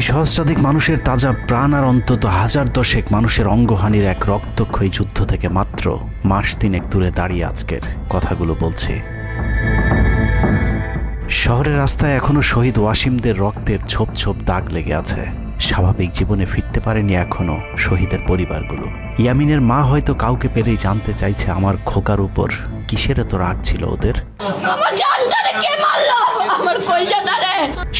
2 সহস্রাধিক মানুষের তাজা প্রাণ আর অন্তত 1010 মানুষের অঙ্গহানির এক রক্তক্ষয়ী যুদ্ধ থেকে মাত্র মাস 3 দূরে দাঁড়িয়ে আজকের কথাগুলো বলছি। শহরের রাস্তায় এখনো শহীদ ওয়াসিমদের রক্তের ছোপ ছোপ দাগ লেগে আছে। স্বাভাবিক জীবনে ফিরতে পারেনি এখনো শহীদের পরিবারগুলো। ইয়ামিনের মা হয়তো কাউকে পেলেই জানতে চাইছে আমার খোকার উপর কিসের এত রাগ ছিল ওদের।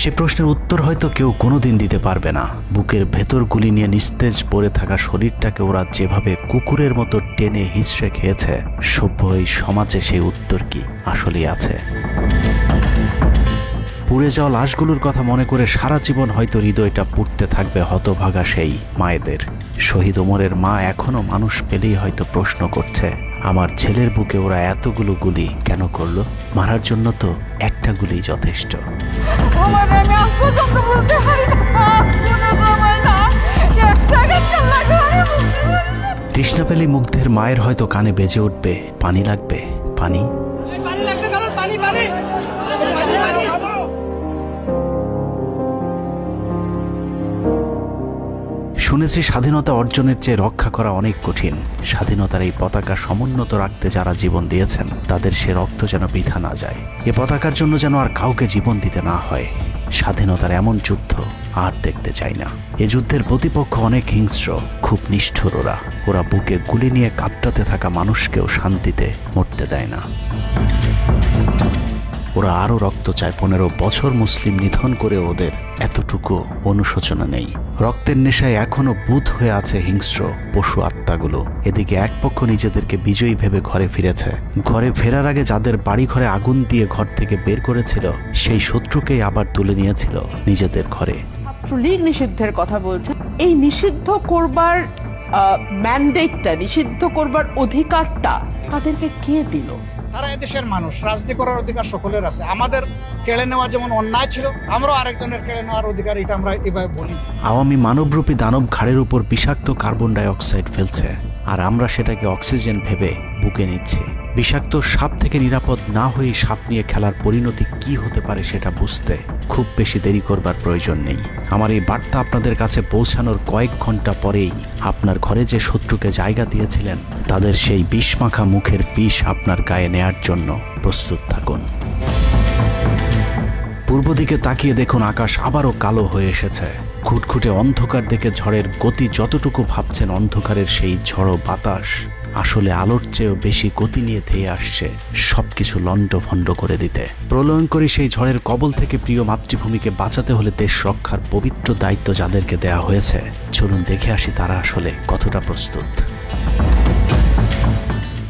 সে প্রশ্নের উত্তর হয়তো কেউ কোনোদিন দিতে পারবে না। বুকের ভেতর গুলি নিয়ে নিস্তেজ পড়ে থাকা শরীরটাকে ওরা যেভাবে কুকুরের মতো টেনে হিঁচড়ে খেয়েছে, সভ্য এই সমাজে সেই উত্তর কি আসলেই আছে? পুড়ে যাওয়া লাশগুলোর কথা মনে করে সারা জীবন হয়তো হৃদয়টা পুড়তে থাকবে হতভাগা সেই মায়েদের। শহীদ ওমরের মা এখনো মানুষ পেলেই হয়তো প্রশ্ন করছে, আমার ছেলের বুকে ওরা এতগুলো গুলি কেন করলো? মারার জন্য তো একটা গুলি যথেষ্ট। তৃষ্ণা পেলে মুগ্ধের মায়ের হয়তো কানে বেজে উঠবে, পানি লাগবে, পানি। শুনেছি স্বাধীনতা অর্জনের চেয়ে রক্ষা করা অনেক কঠিন। স্বাধীনতার এই পতাকা সমুন্নত রাখতে যারা জীবন দিয়েছেন তাদের সে রক্ত যেন বৃথা না যায়। এ পতাকার জন্য যেন আর কাউকে জীবন দিতে না হয়। স্বাধীনতার এমন যুদ্ধ আর দেখতে চাই না। এ যুদ্ধের প্রতিপক্ষ অনেক হিংস্র, খুব নিষ্ঠুর। ওরা বুকে গুলি নিয়ে কাতরাতে থাকা মানুষকেও শান্তিতে মরতে দেয় না। ওরা আরও রক্ত চায়। 15 বছর মুসলিম নিধন করে ওদের এতটুকু অনুশোচনা নেই। রক্তের নেশায় এখনো বুঁদ হয়ে আছে হিংস্র পশু আত্মাগুলো। এদিকে এক পক্ষ নিজেদেরকে বিজয়ী ভেবে ঘরে ফিরেছে। ঘরে ফেরার আগে যাদের বাড়ি ঘরে আগুন দিয়ে ঘর থেকে বের করেছিল, সেই শত্রুকেই আবার তুলে নিয়েছিল নিজেদের ঘরে। ছাত্রলীগ নিষিদ্ধের কথা বলছে। এই নিষিদ্ধ করবার ম্যান্ডেটটা, নিষিদ্ধ করবার অধিকারটা তাদেরকে কে দিল? তারা এদেশের মানুষ, রাজনীতি করার অধিকার সকলের আছে। আমাদের কেড়ে নেওয়া যেমন অন্যায় ছিল, আমরাও আরেকজনের কেড়ে নেওয়ার অধিকার, এটা আমরা এভাবে বলি। আওয়ামী মানবরূপী দানব ঘাড়ের উপর বিষাক্ত কার্বন ডাই অক্সাইড ফেলছে, আর আমরা সেটাকে অক্সিজেন ভেবে বুকে নিচ্ছি। বিষাক্ত সাপ থেকে নিরাপদ না হয়ে সাপ নিয়ে খেলার পরিণতি কি হতে পারে সেটা বুঝতে খুব বেশি দেরি করবার প্রয়োজন নেই। আমার এই বার্তা আপনাদের কাছে পৌঁছানোর কয়েক ঘন্টা পরেই আপনার ঘরে যে শত্রুকে জায়গা দিয়েছিলেন তাদের সেই বিষমাখা মুখের বিষ আপনার গায়ে নেয়ার জন্য প্রস্তুত থাকুন। পূর্ব দিকে তাকিয়ে দেখুন, আকাশ আবারও কালো হয়ে এসেছে। ঘুটঘুটে অন্ধকার দেখে ঝড়ের গতি যতটুকু ভাবছেন অন্ধকারের সেই ঝড়ো বাতাস আসলে আলোর চেয়েও বেশি গতি নিয়ে ধেয়ে আসছে সবকিছু লণ্ডভণ্ড করে দিতে। প্রলয়ঙ্করী সেই ঝড়ের কবল থেকে প্রিয় মাতৃভূমিকে বাঁচাতে হলে দেশ রক্ষার পবিত্র দায়িত্ব যাদেরকে দেয়া হয়েছে, চলুন দেখে আসি তারা আসলে কতটা প্রস্তুত।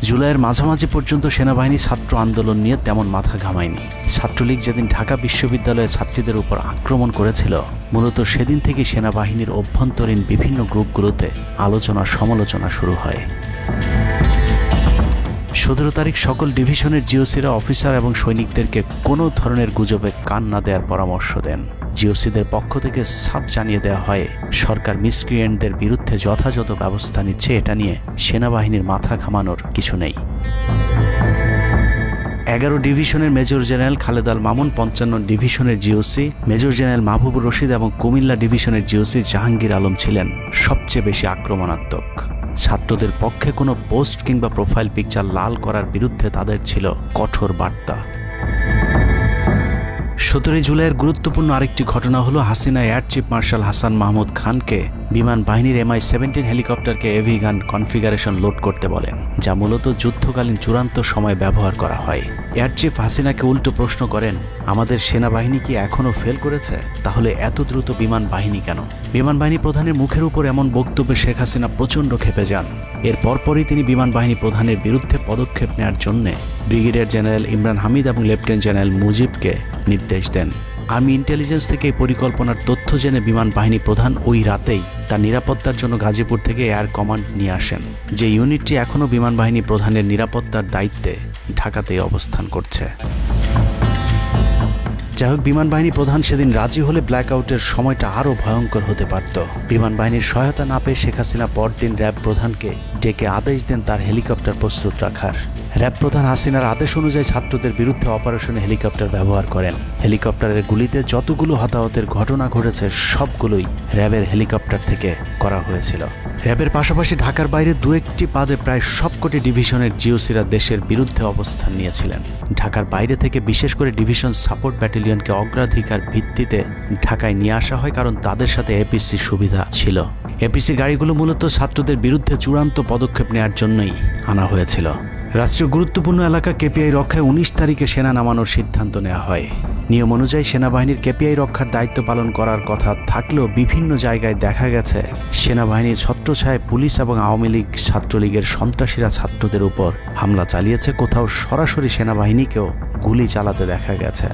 জুলাইয়ের মাঝামাঝি পর্যন্ত সেনাবাহিনী ছাত্র আন্দোলন নিয়ে তেমন মাথা ঘামায়নি। ছাত্রলীগ যেদিন ঢাকা বিশ্ববিদ্যালয়ের ছাত্রীদের উপর আক্রমণ করেছিল, মূলত সেদিন থেকে সেনাবাহিনীর অভ্যন্তরীণ বিভিন্ন গ্রুপগুলোতে আলোচনা সমালোচনা শুরু হয়। 17 তারিখ সকল ডিভিশনের জিওসিরা অফিসার এবং সৈনিকদেরকে কোনো ধরনের গুজবে কান না দেওয়ার পরামর্শ দেন। জিওসিদের পক্ষ থেকে সাফ জানিয়ে দেওয়া হয় সরকার মিসক্রিয়েন্টদের বিরুদ্ধে যথাযথ ব্যবস্থা নিচ্ছে, এটা নিয়ে সেনাবাহিনীর মাথা ঘামানোর কিছু নেই। 11 ডিভিশনের মেজর জেনারেল খালেদ আল মামুন, 55 ডিভিশনের GOC major general Mahbubur Rashid এবং কুমিল্লা ডিভিশনের জিওসি জাহাঙ্গীর আলম ছিলেন সবচেয়ে বেশি আক্রমণাত্মক। ছাত্রদের পক্ষে কোনো পোস্ট কিংবা প্রোফাইল পিকচার লাল করার বিরুদ্ধে তাদের ছিল কঠোর বার্তা। 17 জুলাইয়ের গুরুত্বপূর্ণ আরেকটি ঘটনা হলো Hasina air chief marshal Hasan Mahmud খানকে বিমান বাহিনীর MI-17 হেলিকপ্টারকে এভি গান কনফিগারেশন লোড করতে বলেন, যা মূলত যুদ্ধকালীন চূড়ান্ত সময় ব্যবহার করা হয়। এয়ার চিফ হাসিনাকে উল্টো প্রশ্ন করেন, আমাদের সেনাবাহিনী কি এখনও ফেল করেছে? তাহলে এত দ্রুত বিমান বাহিনী কেন? বিমান বাহিনী প্রধানের মুখের উপর এমন বক্তব্যে শেখ হাসিনা প্রচণ্ড ক্ষেপে যান। এর পরপরই তিনি বিমান বাহিনী প্রধানের বিরুদ্ধে পদক্ষেপ নেওয়ার জন্য ব্রিগেডিয়ার জেনারেল ইমরান হামিদ এবং লেফটেন্যান্ট জেনারেল মুজিবকে নির্দেশ দেন। আর্মি ইন্টেলিজেন্স থেকে এই পরিকল্পনার তথ্য জেনে বিমান বাহিনী প্রধান ওই রাতেই তার নিরাপত্তার জন্য গাজীপুর থেকে এয়ার কমান্ড নিয়ে আসেন, যে ইউনিটটি এখনও বিমান বাহিনী প্রধানের নিরাপত্তার দায়িত্বে ঢাকাতেই অবস্থান করছে। যাই হোক, বিমান বাহিনী প্রধান সেদিন রাজি হলে ব্ল্যাকআউটের সময়টা আরও ভয়ঙ্কর হতে পারত। বিমান বাহিনীর সহায়তা না পেয়ে শেখ হাসিনা পরদিন র্যাব প্রধানকে ডেকে আদেশ দেন তার হেলিকপ্টার প্রস্তুত রাখার। র্যাব প্রধান হাসিনার আদেশ অনুযায়ী ছাত্রদের বিরুদ্ধে অপারেশনে হেলিকপ্টার ব্যবহার করেন। হেলিকপ্টারের গুলিতে যতগুলো হতাহতের ঘটনা ঘটেছে সবগুলোই র্যাবের হেলিকপ্টার থেকে করা হয়েছিল। র্যাবের পাশাপাশি ঢাকার বাইরে দু একটি পাদে প্রায় সবকটি ডিভিশনের জিওসিরা দেশের বিরুদ্ধে অবস্থান নিয়েছিলেন। ঢাকার বাইরে থেকে বিশেষ করে ডিভিশন সাপোর্ট ব্যাটালিয়নকে অগ্রাধিকার ভিত্তিতে ঢাকায় নিয়ে আসা হয়, কারণ তাদের সাথে এপিসি সুবিধা ছিল। এপিসি গাড়িগুলো মূলত ছাত্রদের বিরুদ্ধে চূড়ান্ত পদক্ষেপ নেওয়ার জন্যই আনা হয়েছিল। রাষ্ট্রীয় গুরুত্বপূর্ণ এলাকা কেপিআই রক্ষায় 19 তারিখে সেনা নামানোর সিদ্ধান্ত নেওয়া হয়। নিয়ম অনুযায়ী সেনাবাহিনীর কেপিআই রক্ষার দায়িত্ব পালন করার কথা থাকলেও বিভিন্ন জায়গায় দেখা গেছে সেনাবাহিনীর ছত্রছায়ায় পুলিশ এবং আওয়ামী লীগ ছাত্রলীগের সন্ত্রাসীরা ছাত্রদের উপর হামলা চালিয়েছে। কোথাও সরাসরি সেনাবাহিনীকেও গুলি চালাতে দেখা গেছে।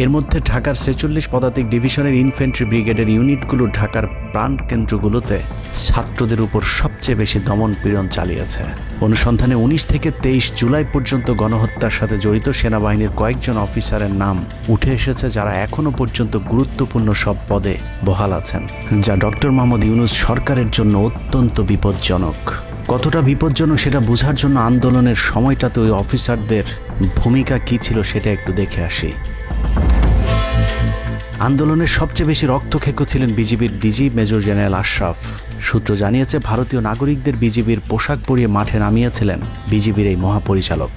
এর মধ্যে ঢাকার 46 পদাতিক ডিভিশনের ইনফ্যান্ট্রি ব্রিগেডের ইউনিটগুলো ঢাকার প্রাণকেন্দ্রগুলোতে ছাত্রদের উপর সবচেয়ে বেশি দমন পীড়ন চালিয়েছে। অনুসন্ধানে 19 থেকে 23 জুলাই পর্যন্ত গণহত্যার সাথে জড়িত সেনাবাহিনীর কয়েকজন অফিসারের নাম উঠে এসেছে, যারা এখনো পর্যন্ত গুরুত্বপূর্ণ সব পদে বহাল আছেন, যা ডক্টর মোহাম্মদ ইউনূস সরকারের জন্য অত্যন্ত বিপজ্জনক। কতটা বিপজ্জনক সেটা বোঝার জন্য আন্দোলনের সময়টাতে ওই অফিসারদের ভূমিকা কী ছিল সেটা একটু দেখে আসি। আন্দোলনের সবচেয়ে বেশি রক্তক্ষেকো ছিলেন বিজিবির ডিজি মেজর জেনারেল আশরাফ। সূত্র জানিয়েছে ভারতীয় নাগরিকদের বিজিবির পোশাক পরিয়ে মাঠে নামিয়েছিলেন বিজিবির এই মহাপরিচালক।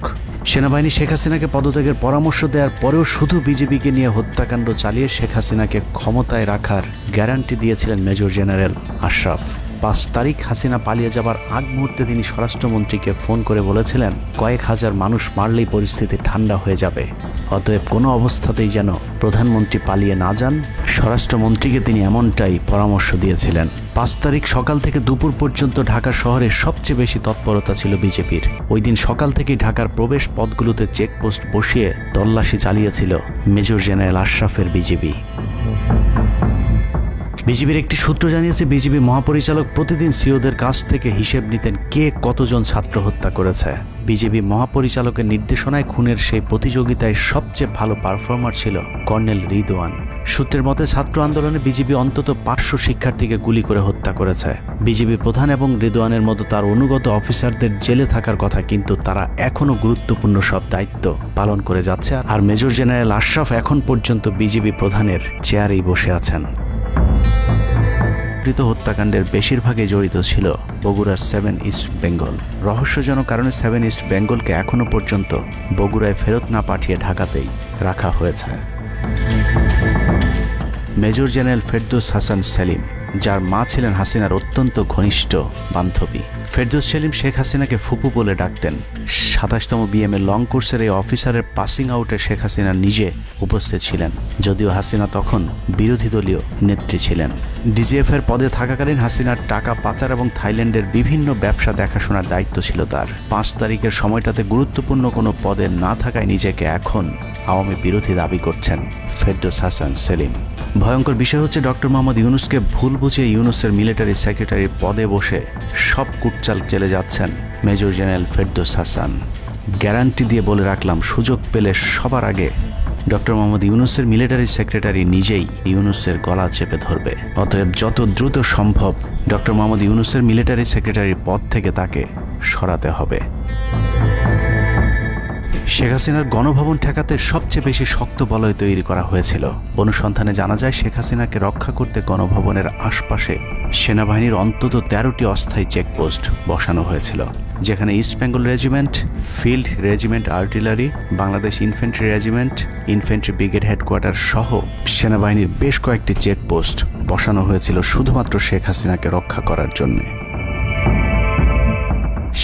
সেনাবাহিনী শেখ হাসিনাকে পদত্যাগের পরামর্শ দেওয়ার পরেও শুধু বিজিবিকে নিয়ে হত্যাকাণ্ড চালিয়ে শেখ হাসিনাকে ক্ষমতায় রাখার গ্যারান্টি দিয়েছিলেন মেজর জেনারেল আশরাফ। 5 তারিখ হাসিনা পালিয়ে যাবার আগ মুহূর্তে তিনি স্বরাষ্ট্রমন্ত্রীকে ফোন করে বলেছিলেন, কয়েক হাজার মানুষ মারলেই পরিস্থিতি ঠান্ডা হয়ে যাবে, অতএব কোনো অবস্থাতেই যেন প্রধানমন্ত্রী পালিয়ে না যান। স্বরাষ্ট্রমন্ত্রীকে তিনি এমনটাই পরামর্শ দিয়েছিলেন। 5 তারিখ সকাল থেকে দুপুর পর্যন্ত ঢাকা শহরে সবচেয়ে বেশি তৎপরতা ছিল বিজেপির। ওই দিন সকাল থেকেই ঢাকার প্রবেশ পথগুলোতে চেকপোস্ট বসিয়ে তল্লাশি চালিয়েছিল মেজর জেনারেল আশরাফের বিজিবি। বিজিবির একটি সূত্র জানিয়েছে বিজিবি মহাপরিচালক প্রতিদিন সিওদের কাছ থেকে হিসেব নিতেন কে কতজন ছাত্র হত্যা করেছে। বিজিবি মহাপরিচালকের নির্দেশনায় খুনের সেই প্রতিযোগিতায় সবচেয়ে ভালো পারফর্মার ছিল কর্নেল রিদওয়ান। সূত্রের মতে ছাত্র আন্দোলনে বিজিবি অন্তত 500 শিক্ষার্থীকে গুলি করে হত্যা করেছে। বিজিবি প্রধান এবং রিদওয়ানের মতো তার অনুগত অফিসারদের জেলে থাকার কথা, কিন্তু তারা এখনো গুরুত্বপূর্ণ সব দায়িত্ব পালন করে যাচ্ছে। আর মেজর জেনারেল আশরাফ এখন পর্যন্ত বিজিবি প্রধানের চেয়ারেই বসে আছেন। হত্যাকাণ্ডের বেশিরভাগই জড়িত ছিল বগুড়ার 7 ইস্ট বেঙ্গল। রহস্যজনক কারণে 7 ইস্ট বেঙ্গলকে এখনো পর্যন্ত বগুড়ায় ফেরত না পাঠিয়ে ঢাকাতেই রাখা হয়েছে। মেজর জেনারেল ফেরদৌস হাসান সেলিম, যার মা ছিলেন হাসিনার অত্যন্ত ঘনিষ্ঠ বান্ধবী। ফেরদৌস সেলিম শেখ হাসিনাকে ফুপু বলে ডাকতেন। 27তম বিএমএ লং কোর্সের এই অফিসারের পাসিং আউটে শেখ হাসিনা নিজে উপস্থিত ছিলেন, যদিও হাসিনা তখন বিরোধী দলীয় নেত্রী ছিলেন। ডিজিএফ এর পদে থাকাকালীন হাসিনার টাকা পাচার এবং থাইল্যান্ডের বিভিন্ন ব্যবসা দেখাশোনার দায়িত্ব ছিল তার। 5 তারিখের সময়টাতে গুরুত্বপূর্ণ কোনো পদে না থাকায় নিজেকে এখন আওয়ামী বিরোধী দাবি করছেন ফেরদৌস হাসান সেলিম। ভয়ঙ্কর বিষয় হচ্ছে ডক্টর মোহাম্মদ ইউনূসকে ভুল বুঝে ইউনূসের মিলিটারি সেক্রেটারির পদে বসে সব কুটচাল চলে যাচ্ছেন major general Ferdous Hasan. Guarantee দিয়ে বলে রাখলাম, সুযোগ পেলে সবার আগে ডক্টর মোহাম্মদ ইউনূসের মিলিটারি সেক্রেটারি নিজেই ইউনূসের গলা চেপে ধরবে। অতএব যত দ্রুত সম্ভব ডক্টর মোহাম্মদ ইউনূসের মিলিটারি সেক্রেটারির পদ থেকে তাকে সরাতে হবে। শেখ হাসিনার গণভবন ঠেকাতে সবচেয়ে বেশি শক্ত বলয় তৈরি করা হয়েছিল। অনুসন্ধানে জানা যায় শেখ হাসিনাকে রক্ষা করতে গণভবনের আশপাশে সেনাবাহিনীর অন্তত 13টি অস্থায়ী চেকপোস্ট বসানো হয়েছিল, যেখানে east Bengal regiment, field regiment artillery, Bangladesh infantry regiment, infantry brigade headquarter সহ সেনাবাহিনীর বেশ কয়েকটি চেকপোস্ট বসানো হয়েছিল শুধুমাত্র শেখ হাসিনাকে রক্ষা করার জন্য।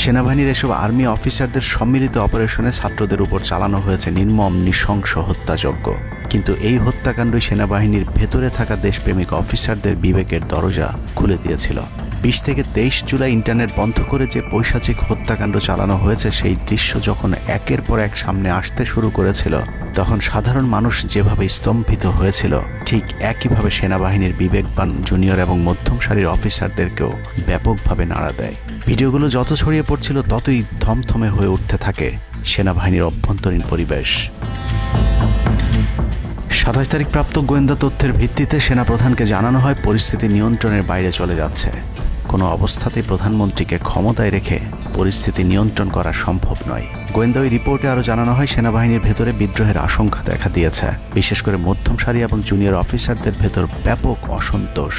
সেনাবাহিনীর এসব আর্মি অফিসারদের সম্মিলিত অপারেশনে ছাত্রদের উপর চালানো হয়েছে নির্মম নৃশংস হত্যাযজ্ঞ। কিন্তু এই হত্যাকাণ্ডই সেনাবাহিনীর ভেতরে থাকা দেশপ্রেমিক অফিসারদের বিবেকের দরজা খুলে দিয়েছিল। 20 থেকে 23 জুলাই ইন্টারনেট বন্ধ করে যে পৈশাচিক হত্যাকাণ্ড চালানো হয়েছে, সেই দৃশ্য যখন একের পর এক সামনে আসতে শুরু করেছিল, তখন সাধারণ মানুষ যেভাবে স্তম্ভিত হয়েছিল, ঠিক একইভাবে সেনাবাহিনীর বিবেকবান জুনিয়র এবং মধ্যম সারির অফিসারদেরকেও ব্যাপকভাবে নাড়া দেয়। ভিডিওগুলো যত ছড়িয়ে পড়ছিল ততই থমথমে হয়ে উঠতে থাকে সেনাবাহিনীর অভ্যন্তরীণ পরিবেশ। 27 তারিখ প্রাপ্ত গোয়েন্দা তথ্যের ভিত্তিতে সেনাপ্রধানকে জানানো হয় পরিস্থিতি নিয়ন্ত্রণের বাইরে চলে যাচ্ছে। কোনো অবস্থাতেই প্রধানমন্ত্রীকে ক্ষমতায় রেখে পরিস্থিতি নিয়ন্ত্রণ করা সম্ভব নয়। গোয়েন্দা ওই রিপোর্টে আরও জানানো হয়, সেনাবাহিনীর ভেতরে বিদ্রোহের আশঙ্কা দেখা দিয়েছে। বিশেষ করে মধ্যম সারি এবং জুনিয়র অফিসারদের ভেতর ব্যাপক অসন্তোষ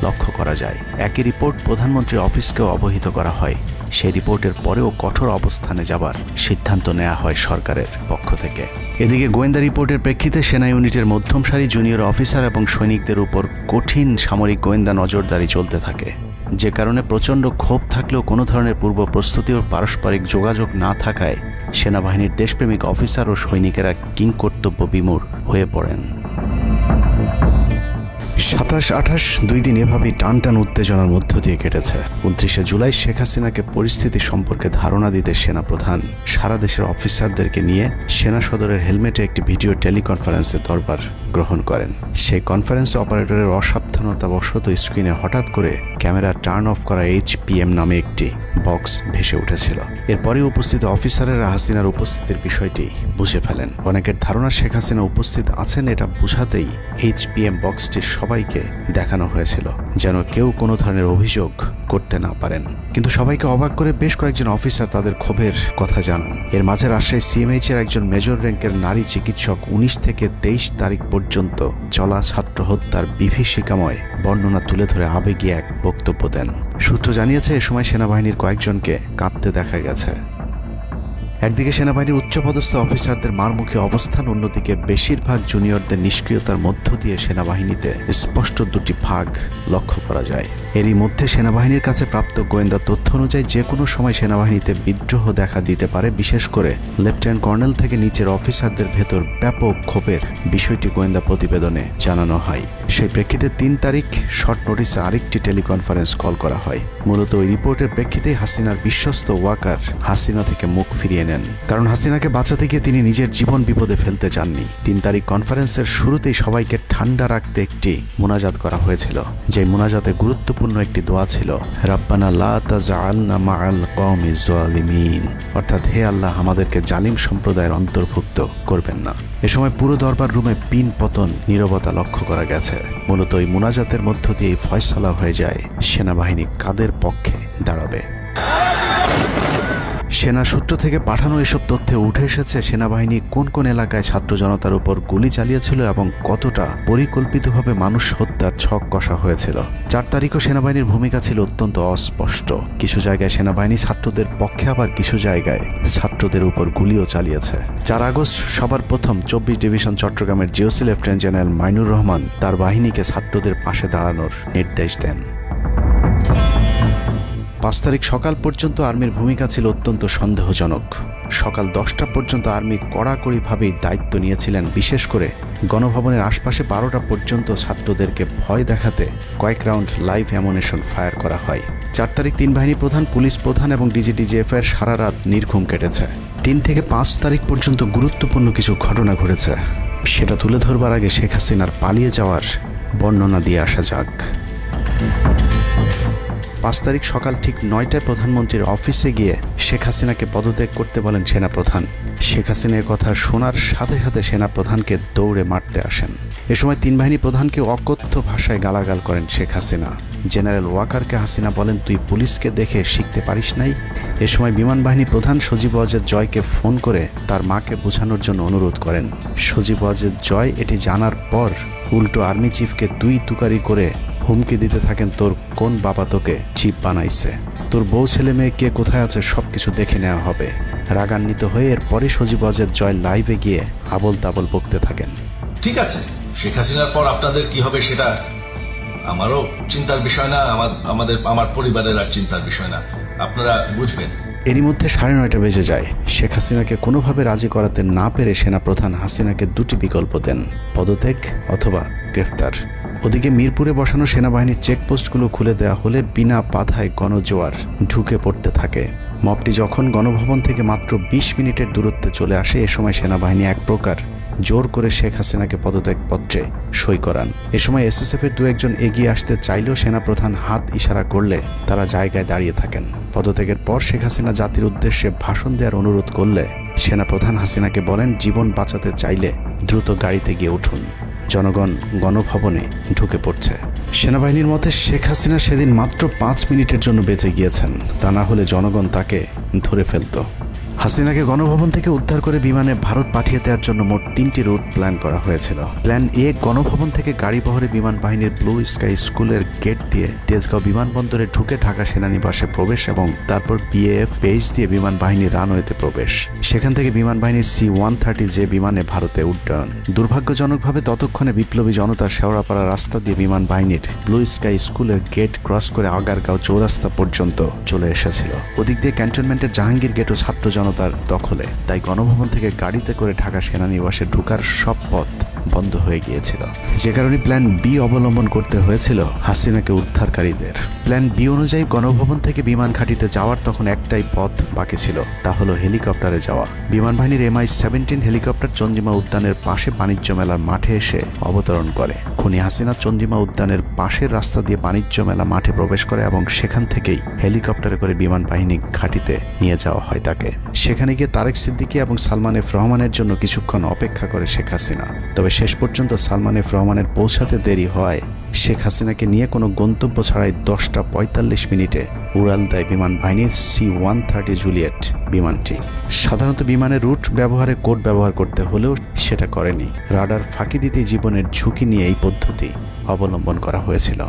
লক্ষ্য করা যায়। একই রিপোর্ট প্রধানমন্ত্রীর অফিসকেও অবহিত করা হয়। সেই রিপোর্টের পরেও কঠোর অবস্থানে যাবার সিদ্ধান্ত নেওয়া হয় সরকারের পক্ষ থেকে। এদিকে গোয়েন্দা রিপোর্টের প্রেক্ষিতে সেনা ইউনিটের মধ্যম সারি, জুনিয়র অফিসার এবং সৈনিকদের উপর কঠিন সামরিক গোয়েন্দা নজরদারি চলতে থাকে, যে কারণে প্রচণ্ড ক্ষোভ থাকলেও কোনো ধরনের পূর্ব প্রস্তুতি ও পারস্পরিক যোগাযোগ না থাকায় সেনাবাহিনীর দেশপ্রেমিক অফিসার ও সৈনিকেরা কিংকর্তব্য বিমূঢ় হয়ে পড়েন। 27-28 দুই দিন এভাবেই টান উত্তেজনার মধ্য দিয়ে কেটেছে। 29শে জুলাই শেখ হাসিনাকে পরিস্থিতি সম্পর্কে ধারণা দিতে সেনাপ্রধান সারা দেশের অফিসারদেরকে নিয়ে সেনা সদরের হেলমেটে একটি ভিডিও টেলিকনফারেন্সে দরবার গ্রহণ করেন। সেই কনফারেন্স অপারেটরের অসাবধানতাবশত স্ক্রিনে হঠাৎ করে ক্যামেরা টার্ন অফ করা HPM নামে একটি বক্স ভেসে উঠেছিল। এরপরে উপস্থিত অফিসারেরা হাসিনার উপস্থিতির বিষয়টি বুঝে ফেলেন। অনেকের ধারণা শেখ হাসিনা উপস্থিত আছেন এটা বোঝাতেই HPM বক্সটি সবাইকে দেখানো হয়েছিল, যেন কেউ কোনো ধরনের অভিযোগ করতে না পারেন। কিন্তু সবাইকে অবাক করে বেশ কয়েকজন অফিসার তাদের ক্ষোভের কথা জানান। এর মাঝে রাজশাহী CMH এর একজন মেজর র্যাঙ্কের নারী চিকিৎসক 19 থেকে 23 তারিখ পর্যন্ত চলা ছাত্র হত্যার বিভীষিকাময় বর্ণনা তুলে ধরে আবেগী এক বক্তব্য দেন। সূত্র জানিয়েছে, এ সময় সেনাবাহিনীর কয়েকজনকে কাঁদতে দেখা গেছে। একদিকে সেনাবাহিনীর উচ্চপদস্থ অফিসারদের মারমুখী অবস্থান, অন্যদিকে বেশিরভাগ জুনিয়রদের নিষ্ক্রিয়তার মধ্য দিয়ে সেনাবাহিনীতে স্পষ্ট দুটি ভাগ লক্ষ্য করা যায়। এরই মধ্যে সেনাবাহিনীর কাছে প্রাপ্ত গোয়েন্দা তথ্য অনুযায়ী যে কোনো সময় সেনাবাহিনীতে বিদ্রোহ দেখা দিতে পারে। বিশেষ করে লেফটেন্যান্ট কর্নেল থেকে নিচের অফিসারদের ভেতর ব্যাপক ক্ষোভের বিষয়টি গোয়েন্দা প্রতিবেদনে জানানো হয়। সেই প্রেক্ষিতে 3 তারিখ শর্ট নোটিসে আরেকটি টেলিকনফারেন্স কল করা হয়। মূলত ওই রিপোর্টের প্রেক্ষিতে হাসিনার বিশ্বস্ত ওয়াকার হাসিনা থেকে মুখ ফিরিয়ে নেন, কারণ হাসিনাকে বাঁচাতে গিয়ে তিনি নিজের জীবন বিপদে ফেলতে চাননি। 3 তারিখ কনফারেন্সের শুরুতেই সবাইকে ঠান্ডা রাখতে একটি মোনাজাত করা হয়েছিল। যে মোনাজাতে গুরুত্বপূর্ণ একটি দোয়া ছিল, রাব্বানা লা তাজআলনা মাআল কওমিজ জালিমিন, অর্থাৎ হে আল্লাহ, আমাদেরকে জালিম সম্প্রদায়ের অন্তর্ভুক্ত করবেন না। এ সময় পুরো দরবার রুমে পিন পতন নীরবতা লক্ষ্য করা গেছে। মূলত ওই মোনাজাতের মধ্য দিয়ে ফয়সালা হয়ে যায় সেনাবাহিনী কাদের পক্ষে দাঁড়াবে। সেনা সূত্র থেকে পাঠানো এসব তথ্যে উঠে এসেছে সেনাবাহিনী কোন কোন এলাকায় ছাত্র জনতার উপর গুলি চালিয়েছিল এবং কতটা পরিকল্পিতভাবে মানুষ হত্যার ছক কষা হয়েছিল। 4 তারিখও সেনাবাহিনীর ভূমিকা ছিল অত্যন্ত অস্পষ্ট। কিছু জায়গায় সেনাবাহিনী ছাত্রদের পক্ষে, আবার কিছু জায়গায় ছাত্রদের উপর গুলিও চালিয়েছে। 4 আগস্ট সবার প্রথম 24 ডিভিশন চট্টগ্রামের GOC lieutenant general Mainur Rahman তার বাহিনীকে ছাত্রদের পাশে দাঁড়ানোর নির্দেশ দেন। 5 তারিখ সকাল পর্যন্ত আর্মির ভূমিকা ছিল অত্যন্ত সন্দেহজনক। সকাল 10টা পর্যন্ত আর্মি কড়াকড়িভাবেই দায়িত্ব নিয়েছিলেন। বিশেষ করে গণভবনের আশপাশে 12টা পর্যন্ত ছাত্রদেরকে ভয় দেখাতে কয়েক রাউন্ড লাইভ অ্যামুনেশন ফায়ার করা হয়। 4 তারিখ 3 বাহিনী প্রধান, পুলিশ প্রধান এবং DGDGF-এর সারা রাত নির্ঘুম কেটেছে। 3 থেকে 5 তারিখ পর্যন্ত গুরুত্বপূর্ণ কিছু ঘটনা ঘটেছে, সেটা তুলে ধরবার আগে শেখ হাসিনার পালিয়ে যাওয়ার বর্ণনা দিয়ে আসা যাক। 5 তারিখ সকাল ঠিক 9টায় প্রধানমন্ত্রীর অফিসে গিয়ে শেখ হাসিনাকে পদত্যাগ করতে বলেন সেনাপ্রধান। শেখ হাসিনার কথা শোনার সাথে সাথে সেনাপ্রধানকে দৌড়ে মারতে আসেন। এ সময় 3 বাহিনী প্রধানকে অকথ্য ভাষায় গালাগাল করেন শেখ হাসিনা। জেনারেল ওয়াকারকে হাসিনা বলেন, তুই পুলিশকে দেখে শিখতে পারিস নাই। এ সময় বিমান বাহিনী প্রধান সজীব ওয়াজেদ জয়কে ফোন করে তার মাকে বোঝানোর জন্য অনুরোধ করেন। সজীব ওয়াজেদ জয় এটি জানার পর উল্টো আর্মি চিফকে তুই তুকারি করে হুমকি দিতে থাকেন, তোর কোন বাবা তোকে চিফ বানাইছে, তোর বউ ছেলে মেয়ে কে কোথায় আছে সবকিছু দেখে নেওয়া হবে। রাগান্বিত হয়ে এরপরে সজীব ওয়াজেদ জয় লাইভে গিয়ে আবল তাবল বকতে থাকেন। ঠিক আছে, শেখ হাসিনার পর আপনাদের কি হবে সেটা আমারও চিন্তার বিষয় না, আমার পরিবারের আর চিন্তার বিষয় না, আপনারা বুঝবেন। এরই মধ্যে 9:30 বেজে যায়। শেখ হাসিনাকে কোনোভাবে রাজি করাতে না পেরে সেনাপ্রধান হাসিনাকে 2টি বিকল্প দেন, পদত্যাগ অথবা গ্রেফতার। ওদিকে মিরপুরে বসানো সেনাবাহিনীর চেকপোস্টগুলো খুলে দেওয়া হলে বিনা বাধায় গণজোয়ার ঢুকে পড়তে থাকে। মবটি যখন গণভবন থেকে মাত্র 20 মিনিটের দূরত্বে চলে আসে, এ সময় সেনাবাহিনী এক প্রকার জোর করে শেখ হাসিনাকে পদত্যাগপত্রে সই করান। এ সময় SSF-এর 2-1জন এগিয়ে আসতে চাইলেও সেনাপ্রধান হাত ইশারা করলে তারা জায়গায় দাঁড়িয়ে থাকেন। পদত্যাগের পর শেখ হাসিনা জাতির উদ্দেশ্যে ভাষণ দেওয়ার অনুরোধ করলে সেনাপ্রধান হাসিনাকে বলেন, জীবন বাঁচাতে চাইলে দ্রুত গাড়িতে গিয়ে উঠুন, জনগণ গণভবনে ঢুকে পড়ছে। সেনাবাহিনীর মতে শেখ হাসিনা সেদিন মাত্র 5 মিনিটের জন্য বেঁচে গিয়েছেন, তা না হলে জনগণ তাকে ধরে ফেলত। হাসিনাকে গণভবন থেকে উদ্ধার করে বিমানে ভারত পাঠিয়ে দেওয়ার জন্য মোট 3টি রুট প্ল্যান করা হয়েছিল। প্ল্যান এ, গণভবন থেকে গাড়ি বহরে বিমান বাহিনীর ব্লু স্কাই স্কুলের গেট দিয়ে তেজগাঁও বিমানবন্দরে ঢুকে ঢাকা সেনানিবাসে প্রবেশ এবং তারপর বিএএফ বেস দিয়ে বিমান বাহিনীর রানওয়েতে প্রবেশ। সেখান থেকে বিমান বাহিনীর C-130 যে বিমানে ভারতে উড্ডয়ন। দুর্ভাগ্যজনকভাবে ততক্ষণে বিপ্লবী জনতার শেওড়াপাড়া রাস্তা দিয়ে বিমান বাহিনীর ব্লু স্কাই স্কুলের গেট ক্রস করে আগারগাঁও চৌরাস্তা পর্যন্ত চলে এসেছিল। ওদিক দিয়ে ক্যান্টনমেন্টের জাহাঙ্গীর গেটও ছাত্র জনতার দখলে, তাই গণভবন থেকে গাড়িতে করে ঢাকা সেনানিবাসে ঢোকার সব পথ বন্ধ হয়ে গিয়েছিল, যে কারণে প্ল্যান বি অবলম্বন করতে হয়েছিল হাসিনাকে উদ্ধারকারীদের। প্ল্যান বি অনুযায়ী গণভবন থেকে বিমান ঘাঁটিতে যাওয়ার তখন একটাই পথ বাকি ছিল, তা হলো হেলিকপ্টারে যাওয়া। বিমান বাহিনীর MI-17 হেলিকপ্টার চন্দ্রিমা উদ্যানের পাশে বাণিজ্য মেলার মাঠে এসে অবতরণ করে। খুনি হাসিনা চন্দ্রিমা উদ্যানের পাশের রাস্তা দিয়ে বাণিজ্য মেলা মাঠে প্রবেশ করে এবং সেখান থেকেই হেলিকপ্টারে করে বিমান বাহিনী ঘাঁটিতে নিয়ে যাওয়া হয় তাকে। সেখানে গিয়ে তারেক সিদ্দিকী এবং সালমান এফ রহমানের জন্য কিছুক্ষণ অপেক্ষা করে শেখ হাসিনা। তবে শেষ পর্যন্ত সালমান এফ রহমানের পৌঁছাতে দেরি হয় শেখ হাসিনাকে নিয়ে কোনো গন্তব্য ছাড়াই 10টা 45 মিনিটে উড়াল দেয় বিমান বাহিনীর C-130 জুলিয়েট বিমানটি। সাধারণত বিমানের রুট ব্যবহারে কোড ব্যবহার করতে হলেও সেটা করেনি। রাডার ফাঁকি দিতে জীবনের ঝুঁকি নিয়ে এই পদ্ধতি অবলম্বন করা হয়েছিল।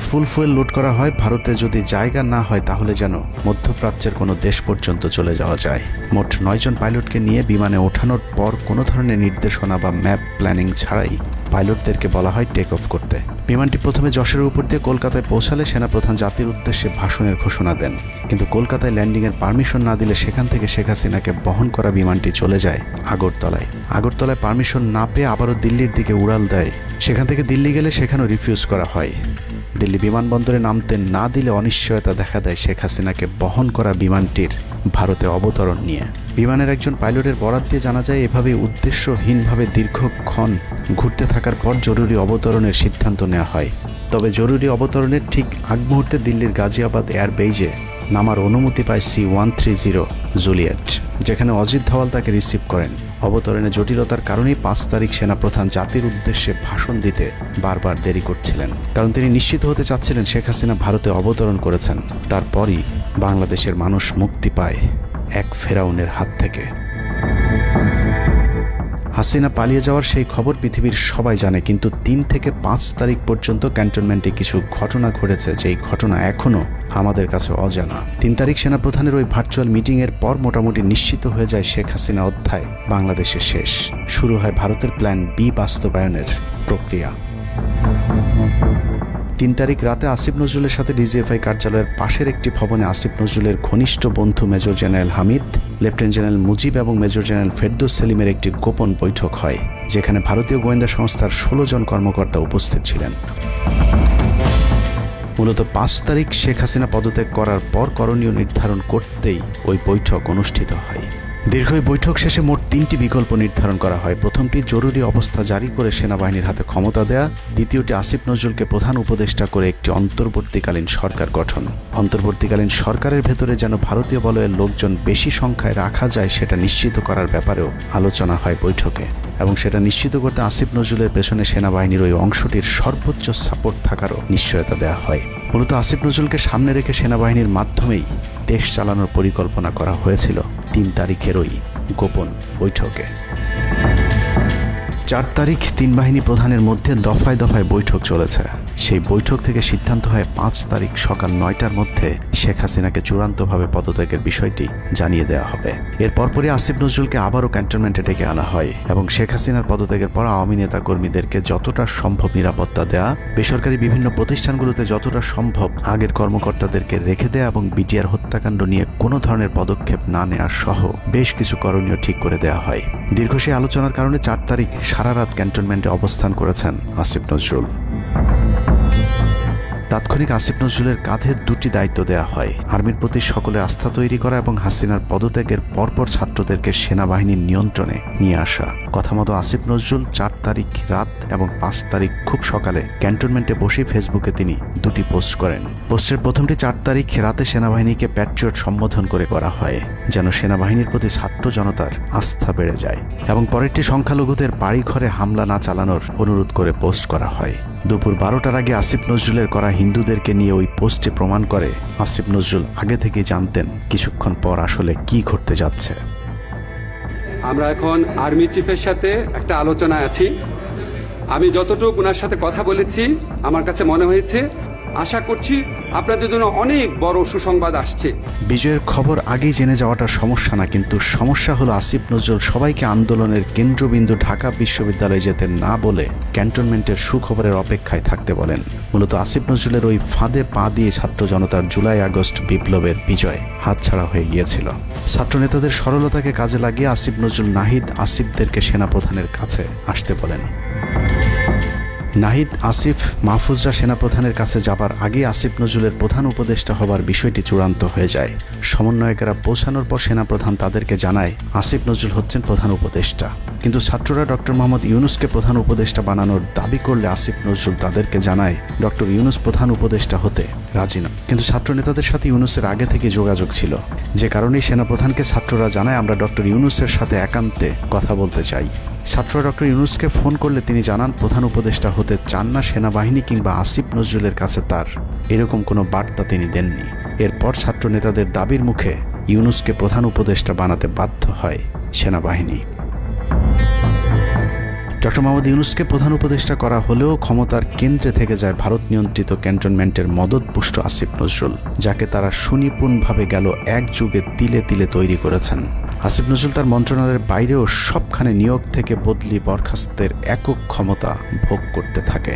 ফুল ফুয়েল লোড করা হয়, ভারতে যদি জায়গা না হয় তাহলে যেন মধ্যপ্রাচ্যের কোনো দেশ পর্যন্ত চলে যাওয়া যায়। মোট 9 জন পাইলটকে নিয়ে বিমানে ওঠানোর পর কোনো ধরনের নির্দেশনা বা ম্যাপ প্ল্যানিং ছাড়াই পাইলটদেরকে বলা হয় টেক অফ করতে। বিমানটি প্রথমে যশোরের উপর দিয়ে কলকাতায় পৌঁছালে সেনাপ্রধান জাতির উদ্দেশ্যে ভাষণের ঘোষণা দেন, কিন্তু কলকাতায় ল্যান্ডিংয়ের পারমিশন না দিলে সেখান থেকে শেখ হাসিনাকে বহন করা বিমানটি চলে যায় আগরতলায়। আগরতলায় পারমিশন না পেয়ে আবারও দিল্লির দিকে উড়াল দেয়। সেখান থেকে দিল্লি গেলে সেখানেও রিফিউজ করা হয়। দিল্লি বিমানবন্দরে নামতে না দিলে অনিশ্চয়তা দেখা দেয় শেখ হাসিনাকে বহন করা বিমানটির ভারতে অবতরণ নিয়ে। বিমানের একজন পাইলটের বরাত দিয়ে জানা যায়, এভাবে উদ্দেশ্যহীনভাবে দীর্ঘক্ষণ ঘুরতে থাকার পর জরুরি অবতরণের সিদ্ধান্ত নেওয়া হয়। তবে জরুরি অবতরণের ঠিক আগ মুহূর্তে দিল্লির গাজিয়াবাদ এয়ারবেজে নামার অনুমতি পায় C-130 জুলিয়েট, যেখানে অজিত ধওয়াল তাকে রিসিভ করেন। অবতরণে জটিলতার কারণেই 5 তারিখ সেনাপ্রধান জাতির উদ্দেশ্যে ভাষণ দিতে বারবার দেরি করছিলেন, কারণ তিনি নিশ্চিত হতে চাচ্ছিলেন শেখ হাসিনা ভারতে অবতরণ করেছেন। তারপরই বাংলাদেশের মানুষ মুক্তি পায় এক ফেরাউনের হাত থেকে। হাসিনা পালিয়ে যাওয়ার সেই খবর পৃথিবীর সবাই জানে, কিন্তু 3 থেকে 5 তারিখ পর্যন্ত ক্যান্টনমেন্টে কিছু ঘটনা ঘটেছে যেই ঘটনা এখনও আমাদের কাছে অজানা। 3 তারিখ সেনাপ্রধানের ওই ভার্চুয়াল মিটিংয়ের পর মোটামুটি নিশ্চিত হয়ে যায় শেখ হাসিনা অধ্যায় বাংলাদেশে শেষ। শুরু হয় ভারতের প্ল্যান বি বাস্তবায়নের প্রক্রিয়া। 3 তারিখ রাতে আসিফ নজরুলের সাথে ডিজিএফআই কার্যালয়ের পাশের একটি ভবনে আসিফ নজরুলের ঘনিষ্ঠ বন্ধু major general Hamid, lieutenant general Mujib এবং মেজর জেনারেল ফেরদৌস সেলিমের একটি গোপন বৈঠক হয়, যেখানে ভারতীয় গোয়েন্দা সংস্থার 16 জন কর্মকর্তা উপস্থিত ছিলেন। মূলত 5 তারিখ শেখ হাসিনা পদত্যাগ করার পর করণীয় নির্ধারণ করতেই ওই বৈঠক অনুষ্ঠিত হয়। দীর্ঘ বৈঠক শেষে মোট 3টি বিকল্প নির্ধারণ করা হয়। প্রথমটি জরুরি অবস্থা জারি করে সেনাবাহিনীর হাতে ক্ষমতা দেয়া, দ্বিতীয়টি আসিফ নজরুলকে প্রধান উপদেষ্টা করে একটি অন্তর্বর্তীকালীন সরকার গঠন। অন্তর্বর্তীকালীন সরকারের ভেতরে যেন ভারতীয় বলয়ের লোকজন বেশি সংখ্যায় রাখা যায় সেটা নিশ্চিত করার ব্যাপারেও আলোচনা হয় বৈঠকে, এবং সেটা নিশ্চিত করতে আসিফ নজরুলের পেছনে সেনাবাহিনীর ওই অংশটির সর্বোচ্চ সাপোর্ট থাকারও নিশ্চয়তা দেওয়া হয়। মূলত আসিফ নজরুলকে সামনে রেখে সেনাবাহিনীর মাধ্যমেই দেশ চালানোর পরিকল্পনা করা হয়েছিল 3 তারিখের ওই গোপন বৈঠকে। 4 তারিখ 3 বাহিনী প্রধানের মধ্যে দফায় দফায় বৈঠক চলেছে। সেই বৈঠক থেকে সিদ্ধান্ত হয় 5 তারিখ সকাল 9টার মধ্যে শেখ হাসিনাকে চূড়ান্তভাবে পদত্যাগের বিষয়টি জানিয়ে দেওয়া হবে। এর পরপরই আসিফ নজরুলকে আবারও ক্যান্টনমেন্টে ডেকে আনা হয় এবং শেখ হাসিনার পদত্যাগের পর আওয়ামী নেতা কর্মীদেরকে যতটা সম্ভব নিরাপত্তা দেয়া, বেসরকারি বিভিন্ন প্রতিষ্ঠানগুলোতে যতটা সম্ভব আগের কর্মকর্তাদেরকে রেখে দেয়া এবং বিটিআর হত্যাকাণ্ড নিয়ে কোনো ধরনের পদক্ষেপ না নেওয়া সহ বেশ কিছু করণীয় ঠিক করে দেওয়া হয়। দীর্ঘ সেই আলোচনার কারণে 4 তারিখ সারা রাত ক্যান্টনমেন্টে অবস্থান করেছেন আসিফ নজরুল। তাৎক্ষণিক আসিফ নজরুলের কাঁধে দুটি দায়িত্ব দেওয়া হয়: আর্মির প্রতি সকলের আস্থা তৈরি করা এবং হাসিনার পদত্যাগের পরপর ছাত্রদেরকে সেনাবাহিনীর নিয়ন্ত্রণে নিয়ে আসা। কথা মতো আসিফ নজরুল 4 তারিখ রাত এবং 5 তারিখ খুব সকালে ক্যান্টনমেন্টে বসে ফেসবুকে তিনি দুটি পোস্ট করেন। পোস্টের প্রথমটি 4 তারিখ রাতে সেনাবাহিনীকে প্যাট্রিয়ট সম্বোধন করে করা হয়, যেন সেনাবাহিনীর প্রতি ছাত্র জনতার আস্থা বেড়ে যায়, এবং পরেরটি সংখ্যালঘুদের বাড়িঘরে হামলা না চালানোর অনুরোধ করে পোস্ট করা হয়। দুপুর 12টার আগে আসিফ নজরুলের করা হিন্দুদেরকে নিয়ে ওই পোস্টে প্রমাণ করে আসিফ নজরুল আগে থেকেই জানতেন কিছুক্ষণ পর আসলে কি ঘটতে যাচ্ছে। আমরা এখন আর্মি চিফের সাথে একটা আলোচনায় আছি। আমি যতটুকু ওনার সাথে কথা বলেছি আমার কাছে মনে হয়েছে, আশা করছি আপনাদের জন্য অনেক বড় সুসংবাদ আসছে। বিজয়ের খবর আগেই জেনে যাওয়াটা সমস্যা না, কিন্তু সমস্যা হলো আসিফ নজরুল সবাইকে আন্দোলনের কেন্দ্রবিন্দু ঢাকা বিশ্ববিদ্যালয়ে যেতে না বলে ক্যান্টনমেন্টের সুখবরের অপেক্ষায় থাকতে বলেন। মূলত আসিফ নজরুলের ওই ফাঁদে পা দিয়ে ছাত্র জনতার জুলাই আগস্ট বিপ্লবের বিজয় হাতছাড়া হয়ে গিয়েছিল। ছাত্র নেতাদের সরলতাকে কাজে লাগিয়ে আসিফ নজরুল নাহিদ আসিফদেরকে সেনাপ্রধানের কাছে আসতে বলেন। নাহিদ, আসিফ, মাহফুজরা সেনাপ্রধানের কাছে যাবার আগে আসিফ নজরুলের প্রধান উপদেষ্টা হবার বিষয়টি চূড়ান্ত হয়ে যায়। সমন্বয়কেরা পৌঁছানোর পর সেনাপ্রধান তাদেরকে জানায় আসিফ নজরুল হচ্ছেন প্রধান উপদেষ্টা। কিন্তু ছাত্ররা ডক্টর মোহাম্মদ ইউনুসকে প্রধান উপদেষ্টা বানানোর দাবি করলে আসিফ নজরুল তাদেরকে জানায় ডক্টর ইউনুস প্রধান উপদেষ্টা হতে রাজি না। কিন্তু ছাত্র নেতাদের সাথে ইউনুসের আগে থেকে যোগাযোগ ছিল, যে কারণেই সেনাপ্রধানকে ছাত্ররা জানায় আমরা ডক্টর ইউনুসের সাথে একান্তে কথা বলতে চাই। ছাত্ররা ডক্টর ইউনুসকে ফোন করলে তিনি জানান প্রধান উপদেষ্টা হতে চান না সেনাবাহিনী কিংবা আসিফ নজরুলের কাছে তার এরকম কোনো বার্তা তিনি দেননি। এরপর ছাত্র নেতাদের দাবির মুখে ইউনুসকে প্রধান উপদেষ্টা বানাতে বাধ্য হয় সেনাবাহিনী। ডক্টর মোহাম্মদ ইউনুসকে প্রধান উপদেষ্টা করা হলেও ক্ষমতার কেন্দ্রে থেকে যায় ভারত নিয়ন্ত্রিত ক্যান্টনমেন্টের মদতপুষ্ট আসিফ নজরুল, যাকে তারা সুনিপুণভাবে গেল এক যুগে তিলে তিলে তৈরি করেছেন। আসিফ নজরুল তার মন্ত্রণালয়ের বাইরেও সবখানে নিয়োগ থেকে বদলি বরখাস্তের একক ক্ষমতা ভোগ করতে থাকে।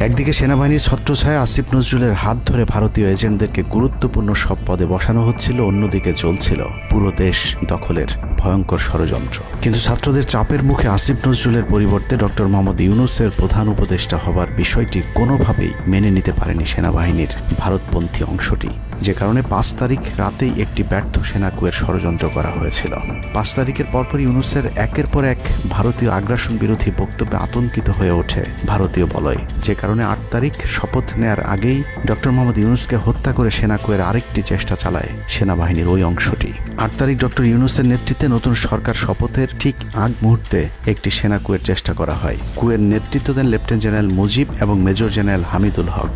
একদিকে সেনাবাহিনীর ছত্রছায়া আসিফ নজরুলের হাত ধরে ভারতীয় এজেন্টদেরকে গুরুত্বপূর্ণ সব পদে বসানো হচ্ছিল, অন্যদিকে চলছিল পুরো দেশ দখলের ভয়ঙ্কর ষড়যন্ত্র। কিন্তু ছাত্রদের চাপের মুখে আসিফ নজরুলের পরিবর্তে ডক্টর মোহাম্মদ ইউনুসের প্রধান উপদেষ্টা হবার বিষয়টি কোনোভাবেই মেনে নিতে পারেনি সেনাবাহিনীর ভারতপন্থী অংশটি, যে কারণে 5 তারিখ রাতেই একটি ব্যর্থ সেনাকুয়ের ষড়যন্ত্র করা হয়েছিল। 5 তারিখের পরপর ইউনুসের একের পর এক ভারতীয় আগ্রাসন বিরোধী বক্তব্যে আতঙ্কিত হয়ে ওঠে ভারতীয় বলয়, যে কারণে 8 তারিখ শপথ নেয়ার আগেই ডক্টর মোহাম্মদ ইউনুসকে হত্যা করে সেনাকুয়ের আরেকটি চেষ্টা চালায় সেনাবাহিনীর ওই অংশটি। 8 তারিখ ডক্টর ইউনুসের নেতৃত্বে নতুন সরকার শপথের ঠিক আগ মুহূর্তে একটি সেনাকুয়ের চেষ্টা করা হয়। কুয়ের নেতৃত্ব দেন লেফটেন্যান্ট জেনারেল মুজিব এবং মেজর জেনারেল হামিদুল হক।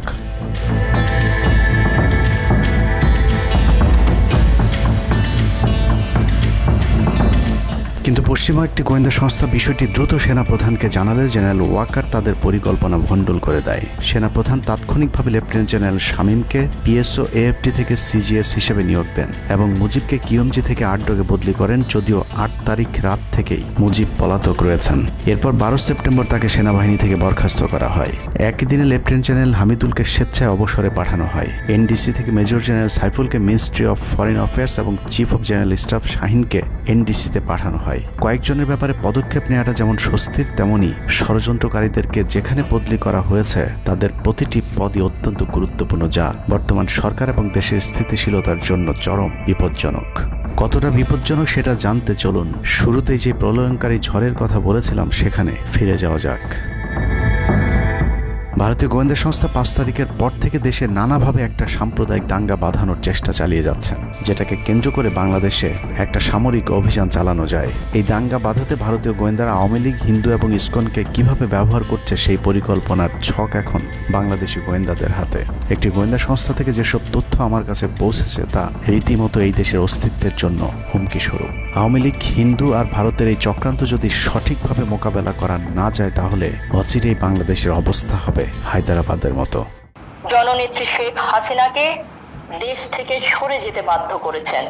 কিন্তু পশ্চিমা একটি গোয়েন্দা সংস্থা বিষয়টি দ্রুত সেনাপ্রধানকে জানালে জেনারেল ওয়াকার তাদের পরিকল্পনা ভণ্ডুল করে দেয়। সেনাপ্রধান তাৎক্ষণিকভাবে লেফটেন্যান্ট জেনারেল শামীমকে পিএসও এএফটি থেকে সিজিএস হিসেবে নিয়োগ দেন এবং মুজিবকে কিউএমজি থেকে আটডগে বদলি করেন, যদিও 8 তারিখ রাত থেকেই মুজিব পলাতক রয়েছেন। এরপর 12 সেপ্টেম্বর তাকে সেনাবাহিনী থেকে বরখাস্ত করা হয়। একই দিনে লেফটেন্যান্ট জেনারেল হামিদুলকে স্বেচ্ছায় অবসরে পাঠানো হয়। এনডিসি থেকে মেজর জেনারেল সাইফুলকে মিনিস্ট্রি অফ ফরেন অ্যাফেয়ার্স এবং চিফ অফ জেনারেল স্টাফ শাহিনকে এনডিসিতে পাঠানো হয়। কয়েকজনের ব্যাপারে পদক্ষেপ নেওয়াটা যেমন স্বস্তির, তেমনি ষড়যন্ত্রকারীদেরকে যেখানে বদলি করা হয়েছে তাদের প্রতিটি পদই অত্যন্ত গুরুত্বপূর্ণ, যা বর্তমান সরকার এবং দেশের স্থিতিশীলতার জন্য চরম বিপজ্জনক। কতটা বিপজ্জনক সেটা জানতে চলুন শুরুতেই যে প্রলয়ঙ্কারী ঝড়ের কথা বলেছিলাম সেখানে ফিরে যাওয়া যাক। ভারতীয় গোয়েন্দা সংস্থা 5 তারিখের পর থেকে দেশে নানাভাবে একটা সাম্প্রদায়িক দাঙ্গা বাঁধানোর চেষ্টা চালিয়ে যাচ্ছেন, যেটাকে কেন্দ্র করে বাংলাদেশে একটা সামরিক অভিযান চালানো যায়। এই দাঙ্গা বাঁধাতে ভারতীয় গোয়েন্দারা আওয়ামী লীগ, হিন্দু এবং ইসকনকে কিভাবে ব্যবহার করছে সেই পরিকল্পনার ছক এখন বাংলাদেশি গোয়েন্দাদের হাতে। একটি গোয়েন্দা সংস্থা থেকে যেসব তথ্য আমার কাছে পৌঁছেছে তা রীতিমতো এই দেশের অস্তিত্বের জন্য হুমকি স্বরূপ। আওয়ামী লীগ, হিন্দু আর ভারতের এই চক্রান্ত যদি সঠিকভাবে মোকাবেলা করা না যায় তাহলে অচিরেই বাংলাদেশের অবস্থা হবে হায়দ্রাবাদের মতো। জননেত্রী শেখ হাসিনাকে দেশ থেকে সরে যেতে বাধ্য করেছেন।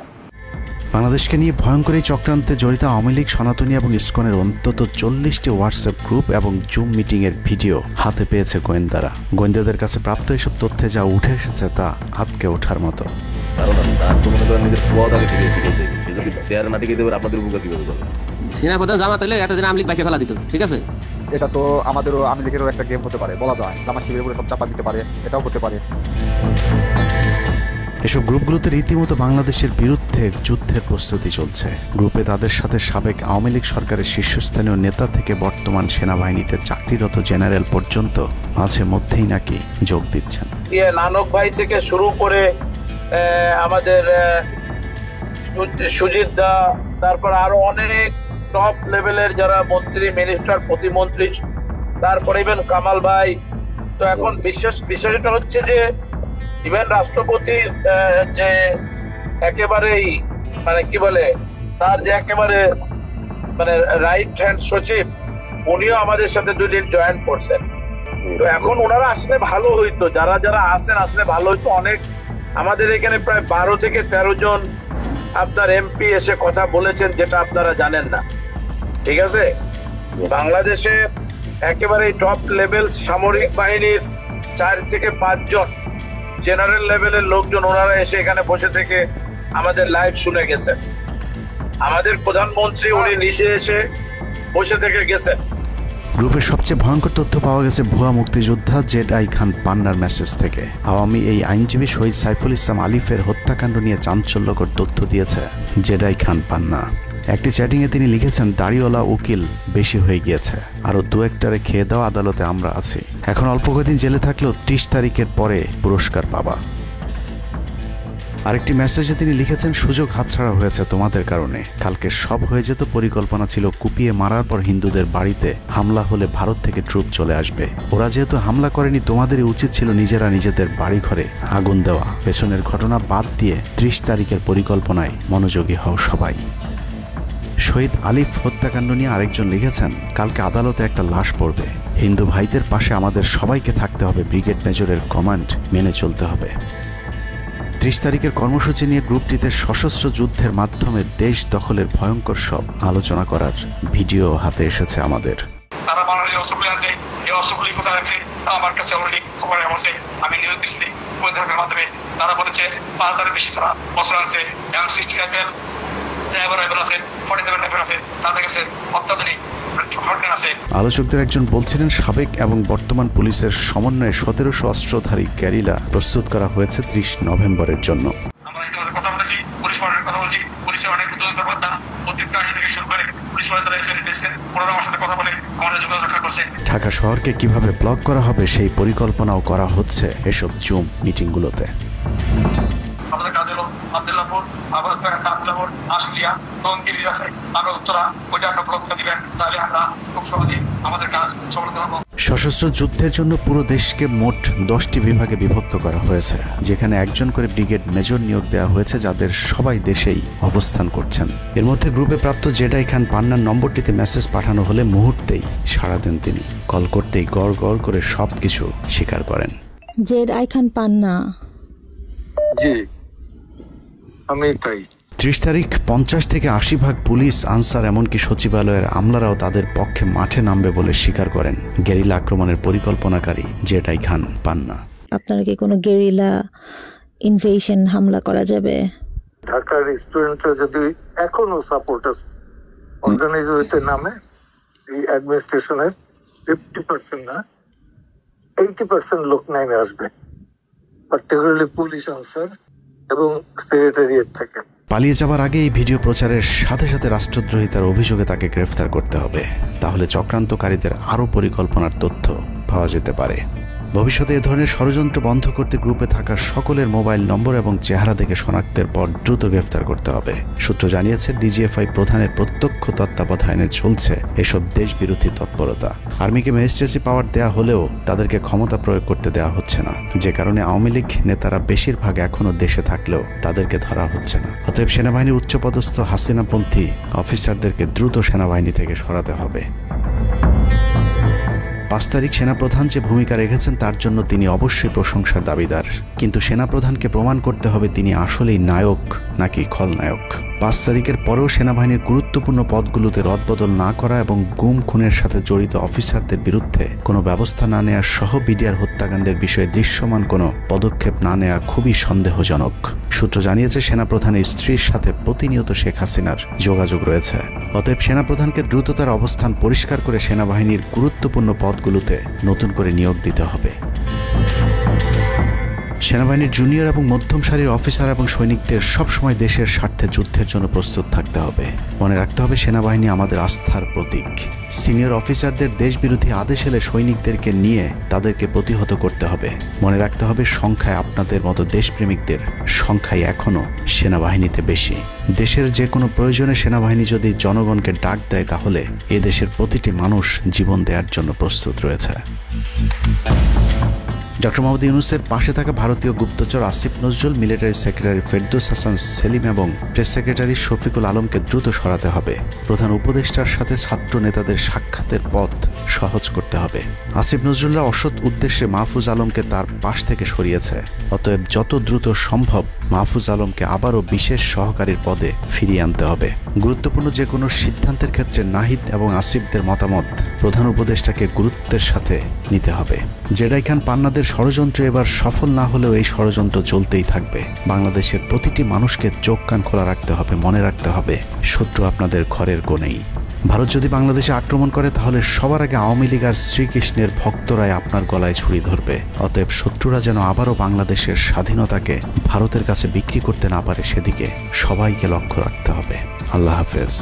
বাংলাদেশকে নিয়ে ভয়ঙ্কর এই চক্রান্তে জড়িত আওয়ামী লীগ, সনাতনী এবং ইসকনের অন্তত 40টি হোয়াটসঅ্যাপ গ্রুপ এবং জুম মিটিংয়ের ভিডিও হাতে পেয়েছে গোয়েন্দারা। গোয়েন্দাদের কাছে প্রাপ্ত এসব তথ্যে যা উঠে এসেছে তা আটকে ওঠার মতো। সেনাপ্রধান জামাত হলে এতদিন আওয়ামী লীগ বাইসে ফেলা দিত, ঠিক আছে? এটা তো আমাদেরও আওয়ামী লীগেরও একটা গেম হতে পারে, বলা যায় জামাত শিবিরের উপরে সব চাপা দিতে পারে, এটাও হতে পারে। এসব গ্রুপগুলোতে রীতিমতো বাংলাদেশের বিরুদ্ধে যুদ্ধের প্রস্তুতি চলছে। গ্রুপে তাদের সাথে সাবেক আওয়ামী লীগ সরকারের শীর্ষস্থানীয় নেতা থেকে বর্তমান সেনাবাহিনীতে চাকরিরত জেনারেল পর্যন্ত মাঝে মধ্যেই নাকি যোগ দিচ্ছেন। নানক ভাই থেকে শুরু করে আমাদের সুজিত দা, তারপর আরো অনেক টপ লেভেলের যারা মন্ত্রী, মিনিস্টার, প্রতিমন্ত্রী, তারপরে ইভেন কামাল ভাই। তো এখন বিষয়টা হচ্ছে যে ইভেন রাষ্ট্রপতির যে একেবারেই মানে কি বলে তার যে একেবারে মানে রাইট হ্যান্ড সচিব, উনিও আমাদের সাথে 2 দিন জয়েন করছেন। তো এখন ওনারা আসলে ভালো হইতো, যারা যারা আসেন আসলে ভালো হইতো। অনেক আমাদের এখানে প্রায় 12 থেকে 13 জন আপনার এমপি এসে কথা বলেছেন, যেটা আপনারা জানেন না। ঠিক আছে, বাংলাদেশে একেবারে টপ লেভেল সামরিক বাহিনীর 4 থেকে 5 জন জেনারেল লেভেলের লোকজন ওনারা এসে এখানে বসে থেকে আমাদের লাইভ শুনে গেছেন। আমাদের প্রধানমন্ত্রী উনি নিজে এসে বসে থেকে গেছেন। গ্রুপের সবচেয়ে ভয়ঙ্কর তথ্য পাওয়া গেছে ভুয়া মুক্তিযোদ্ধা জেডাই খান পান্নার মেসেজ থেকে। আওয়ামী এই আইনজীবী শহীদ সাইফুল ইসলাম আলিফের হত্যাকাণ্ড নিয়ে চাঞ্চল্যকর তথ্য দিয়েছে জেডাই খান পান্না। একটি চ্যাটিংয়ে তিনি লিখেছেন, দাড়িওয়ালা উকিল বেশি হয়ে গিয়েছে, আরো 2-1টারে খেয়ে দাও, আদালতে আমরা আছি, এখন অল্প কদিন জেলে থাকলেও 30 তারিখের পরে পুরস্কার পাবা। আরেকটি মেসেজে তিনি লিখেছেন, সুযোগ হাতছাড়া হয়েছে তোমাদের কারণে, কালকে সব হয়ে যেত। পরিকল্পনা ছিল কুপিয়ে মারার পর হিন্দুদের বাড়িতে হামলা হলে ভারত থেকে ট্রুপ চলে আসবে। ওরা যেহেতু হামলা করেনি, তোমাদেরই উচিত ছিল নিজেরা নিজেদের বাড়ি ঘরে আগুন দেওয়া। পেছনের ঘটনা বাদ দিয়ে 30 তারিখের পরিকল্পনায় মনোযোগী হও সবাই। শহীদ আলিফ হত্যাকাণ্ড নিয়ে আরেকজন লিখেছেন, কালকে আদালতে একটা লাশ পড়বে, হিন্দু ভাইদের পাশে আমাদের সবাইকে থাকতে হবে, ব্রিগেড মেজরের কমান্ড মেনে চলতে হবে। 30 তারিখের কর্মসূচি নিয়ে গ্রুপটিতে সশস্ত্র যুদ্ধের মাধ্যমে দেশ দখলের ভয়ঙ্কর সব আলোচনা করার ভিডিও হাতে এসেছে আমাদের। তারা বাংলাদেশের অস্ত্রগুলি আছে, এই অস্ত্রগুলি কোথায় আছে আমার কাছে অলরেডি খবর এসেছে। আমি নিউজ দিচ্ছি প্রতিনিধিদের মাধ্যমে, তারা বলেছে 5000-এর বেশি তারা অস্ত্র আনছে, M60 রাইফেল, সাইবার রাইফেল আছে, 47 রাইফেল আছে, তাদের কাছে অত্যাধুনিক হটগান আছে। আলোচকদের একজন বলছিলেন, সাবেক এবং বর্তমান পুলিশের সমন্বয়ে 1700 অস্ত্রধারী গ্যারিলা প্রস্তুত করা হয়েছে 30 নভেম্বরের জন্য। আমরা ইতিমধ্যে কথা বলেছি, পুলিশ পার্টির কথা বলছি, পুলিশের অনেক উদ্যোগ কর্মকর্তা অতিরিক্ত আইন থেকে শুরু করে পুলিশ পার্টিরা এসে এসেছেন, ওনারা আমার সাথে কথা বলে আমাদের যোগাযোগ রক্ষা করছে। ঢাকা শহরকে কিভাবে ব্লক করা হবে সেই পরিকল্পনাও করা হচ্ছে এসব জুম মিটিংগুলোতে। আমাদের কাজ হলো আব্দুল্লাহপুর, আব্দুল্লাহপুর, আশুলিয়া, টঙ্গী আছে, আমরা উত্তরা ওইটা একটা ব্লক দিবেন, তাহলে আমরা খুব সহজেই আমাদের কাজ সফল করব। সশস্ত্র যুদ্ধের জন্য পুরো দেশকে মোট 10টি বিভাগে বিভক্ত করা হয়েছে, যেখানে একজন করে ব্রিগেড মেজর নিয়োগ দেওয়া হয়েছে, যাদের সবাই দেশেই অবস্থান করছেন। এর মধ্যে গ্রুপে প্রাপ্ত জেডাই খান পান্নার নম্বরটিতে মেসেজ পাঠানো হলে মুহূর্তেই সাড়া দেন তিনি। কল করতেই গড় গড় করে সবকিছু স্বীকার করেন। জেডাই খান পান্না, জি আমি তাই। 30 তারিখ 50 থেকে 80% পুলিশ, আনসার, এমনকি সচিবালয়ের আমলারাও তাদের পক্ষে মাঠে নামবে বলে স্বীকার করেন গেরিলা আক্রমণের পরিকল্পনাকারী জেডাই খান পান্না। আপনারা কি কোনো গেরিলা ইনভেশন হামলা করা যাবে? ঢাকার স্টুডেন্টরা যদি এখনো সাপোর্টার্স অর্গানাইজ হইতে নামে, এই অ্যাডমিনিস্ট্রেশনের 50% না 80% লোক নামে আসবে, পার্টিকুলারলি পুলিশ, আনসার এবং সেক্রেটারিয়েট থেকে। পালিয়ে যাবার আগে এই ভিডিও প্রচারের সাথে সাথে রাষ্ট্রদ্রোহিতার অভিযোগে তাকে গ্রেফতার করতে হবে, তাহলে চক্রান্তকারীদের আরও পরিকল্পনার তথ্য পাওয়া যেতে পারে। ভবিষ্যতে এ ধরনের ষড়যন্ত্র বন্ধ করতে গ্রুপে থাকা সকলের মোবাইল নম্বর এবং চেহারা দেখে শনাক্তের পর দ্রুত গ্রেফতার করতে হবে। সূত্র জানিয়েছে, ডিজিএফআই প্রধানের প্রত্যক্ষ তত্ত্বাবধানে চলছে এসব দেশবিরোধী তৎপরতা। আর্মিকে ম্যাজিস্ট্রেসি পাওয়ার দেয়া হলেও তাদেরকে ক্ষমতা প্রয়োগ করতে দেওয়া হচ্ছে না, যে কারণে আওয়ামী লীগ নেতারা বেশিরভাগ এখনও দেশে থাকলেও তাদেরকে ধরা হচ্ছে না। অতএব সেনাবাহিনীর উচ্চপদস্থ হাসিনাপন্থী অফিসারদেরকে দ্রুত সেনাবাহিনী থেকে সরাতে হবে। 5 তারিখ সেনাপ্রধান যে ভূমিকা রেখেছেন তার জন্য তিনি অবশ্যই প্রশংসার দাবিদার, কিন্তু সেনাপ্রধানকে প্রমাণ করতে হবে তিনি আসলেই নায়ক নাকি খলনায়ক? 5 তারিখের পরেও সেনাবাহিনীর গুরুত্বপূর্ণ পদগুলোতে রদবদল না করা এবং গুম খুনের সাথে জড়িত অফিসারদের বিরুদ্ধে কোনো ব্যবস্থা না নেওয়া সহ বিডিআর হত্যাকাণ্ডের বিষয়ে দৃশ্যমান কোনো পদক্ষেপ না নেওয়া খুবই সন্দেহজনক। সূত্র জানিয়েছে সেনাপ্রধানের স্ত্রীর সাথে প্রতিনিয়ত শেখ হাসিনার যোগাযোগ রয়েছে। অতএব সেনাপ্রধানকে দ্রুত তার অবস্থান পরিষ্কার করে সেনাবাহিনীর গুরুত্বপূর্ণ পদগুলোতে নতুন করে নিয়োগ দিতে হবে। সেনাবাহিনীর জুনিয়র এবং মধ্যম সারির অফিসার এবং সৈনিকদের সবসময় দেশের স্বার্থে যুদ্ধের জন্য প্রস্তুত থাকতে হবে। মনে রাখতে হবে সেনাবাহিনী আমাদের আস্থার প্রতীক। সিনিয়র অফিসারদের দেশবিরোধী আদেশ এলে সৈনিকদেরকে নিয়ে তাদেরকে প্রতিহত করতে হবে। মনে রাখতে হবে সংখ্যায় আপনাদের মতো দেশপ্রেমিকদের সংখ্যাই এখনও সেনাবাহিনীতে বেশি। দেশের যে কোনো প্রয়োজনে সেনাবাহিনী যদি জনগণকে ডাক দেয় তাহলে এ দেশের প্রতিটি মানুষ জীবন দেওয়ার জন্য প্রস্তুত রয়েছে। ডক্টর মোহাম্মদ ইউনূসের পাশে থাকা ভারতীয় গুপ্তচর আসিফ নজরুল, মিলিটারি সেক্রেটারি ফেরদৌস হাসান সেলিম এবং প্রেস সেক্রেটারি শফিকুল আলমকে দ্রুত সরাতে হবে। প্রধান উপদেষ্টার সাথে ছাত্র নেতাদের সাক্ষাতের পথ সহজ করতে হবে। আসিফ নজরুলরা অসৎ উদ্দেশ্যে মাহফুজ আলমকে তার পাশ থেকে সরিয়েছে। অতএব যত দ্রুত সম্ভব মাহফুজ আলমকে আবারও বিশেষ সহকারীর পদে ফিরিয়ে আনতে হবে। গুরুত্বপূর্ণ যে কোনো সিদ্ধান্তের ক্ষেত্রে নাহিদ এবং আসিফদের মতামত প্রধান উপদেষ্টাকে গুরুত্বের সাথে নিতে হবে। জেডাই খান পান্নাদের ষড়যন্ত্র এবার সফল না হলেও এই ষড়যন্ত্র চলতেই থাকবে। বাংলাদেশের প্রতিটি মানুষকে চোখ কান খোলা রাখতে হবে, মনে রাখতে হবে শত্রু আপনাদের ঘরের কোণেই। ভারত যদি বাংলাদেশে আক্রমণ করে তাহলে সবার আগে আওয়ামী লীগ আর শ্রীকৃষ্ণের ভক্তরাই আপনার গলায় ছুরি ধরবে। অতএব শত্রুরা যেন আবারও বাংলাদেশের স্বাধীনতাকে ভারতের কাছে বিক্রি করতে না পারে সেদিকে সবাইকে লক্ষ্য রাখতে হবে। আল্লাহ হাফেজ।